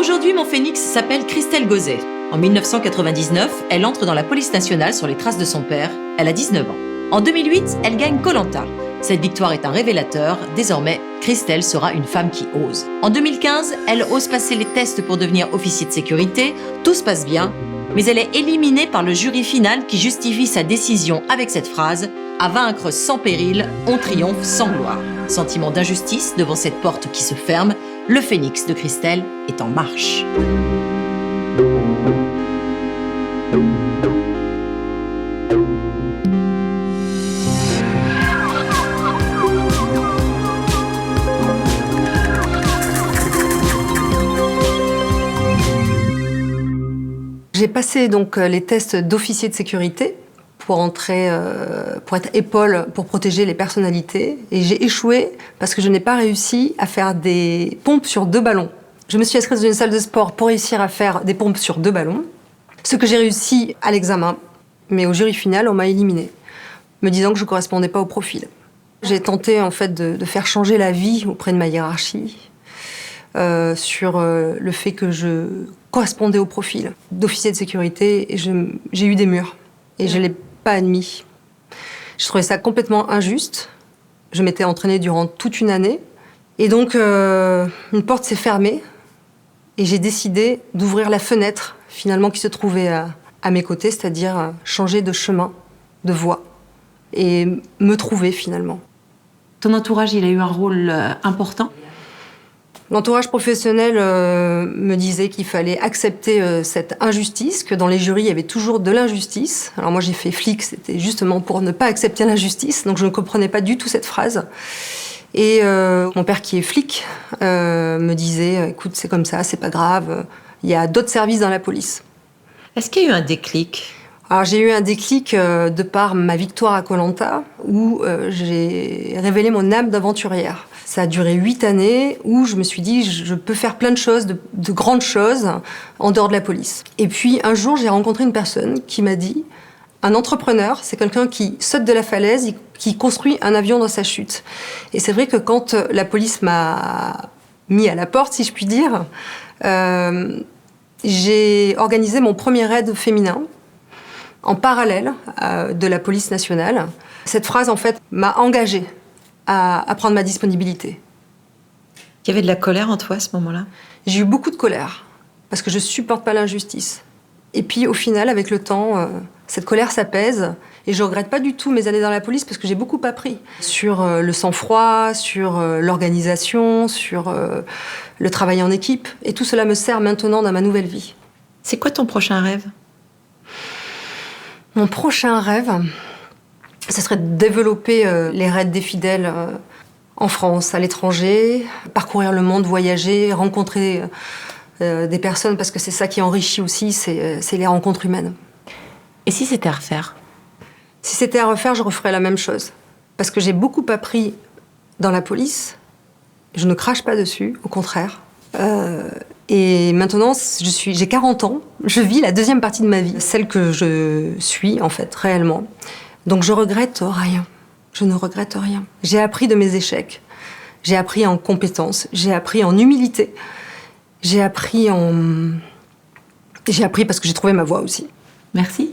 Aujourd'hui, mon phénix s'appelle Christelle Gauzet. En 1999, elle entre dans la police nationale sur les traces de son père. Elle a 19 ans. En 2008, elle gagne Koh-Lanta. Cette victoire est un révélateur. Désormais, Christelle sera une femme qui ose. En 2015, elle ose passer les tests pour devenir officier de sécurité. Tout se passe bien, mais elle est éliminée par le jury final qui justifie sa décision avec cette phrase « À vaincre sans péril, on triomphe sans gloire ». Sentiment d'injustice devant cette porte qui se ferme, le phénix de Christelle est en marche. J'ai passé donc les tests d'officier de sécurité pour entrer, pour être épaule, pour protéger les personnalités. Et j'ai échoué parce que je n'ai pas réussi à faire des pompes sur 2 ballons. Je me suis inscrite dans une salle de sport pour réussir à faire des pompes sur 2 ballons. Ce que j'ai réussi à l'examen, mais au jury final, on m'a éliminée, me disant que je ne correspondais pas au profil. J'ai tenté en fait de faire changer la vie auprès de ma hiérarchie sur le fait que je correspondait au profil d'officier de sécurité et j'ai eu des murs et je ne l'ai pas admis. Je trouvais ça complètement injuste. Je m'étais entraînée durant toute une année et donc une porte s'est fermée et j'ai décidé d'ouvrir la fenêtre finalement qui se trouvait à mes côtés, c'est-à-dire changer de chemin, de voie et me trouver finalement. Ton entourage, il a eu un rôle important ? L'entourage professionnel me disait qu'il fallait accepter cette injustice, que dans les jurys, il y avait toujours de l'injustice. Alors moi, j'ai fait flic, c'était justement pour ne pas accepter l'injustice, donc je ne comprenais pas du tout cette phrase. Et mon père, qui est flic, me disait « Écoute, c'est comme ça, c'est pas grave, il y a d'autres services dans la police. » Est-ce qu'il y a eu un déclic ? Alors j'ai eu un déclic de par ma victoire à Koh-Lanta, où j'ai révélé mon âme d'aventurière. Ça a duré 8 années où je me suis dit je peux faire plein de choses, de grandes choses en dehors de la police. Et puis un jour, j'ai rencontré une personne qui m'a dit un entrepreneur, c'est quelqu'un qui saute de la falaise, qui construit un avion dans sa chute. Et c'est vrai que quand la police m'a mis à la porte, si je puis dire, j'ai organisé mon premier raid féminin en parallèle de la police nationale. Cette phrase, en fait, m'a engagée à prendre ma disponibilité. Il y avait de la colère en toi à ce moment-là ? J'ai eu beaucoup de colère, parce que je supporte pas l'injustice. Et puis, au final, avec le temps, cette colère s'apaise. Et je regrette pas du tout mes années dans la police, parce que j'ai beaucoup appris sur le sang-froid, sur l'organisation, sur le travail en équipe. Et tout cela me sert maintenant dans ma nouvelle vie. C'est quoi ton prochain rêve ? Mon prochain rêve, ce serait de développer les raids des fidèles en France, à l'étranger, parcourir le monde, voyager, rencontrer des personnes, parce que c'est ça qui enrichit aussi, c'est les rencontres humaines. Et si c'était à refaire ? Si c'était à refaire, je referais la même chose. Parce que j'ai beaucoup appris dans la police, je ne crache pas dessus, au contraire. Et maintenant, j'ai 40 ans, je vis la deuxième partie de ma vie, celle que je suis, en fait, réellement. Donc je regrette rien. Je ne regrette rien. J'ai appris de mes échecs. J'ai appris en compétence. J'ai appris en humilité. J'ai appris parce que j'ai trouvé ma voie aussi. Merci.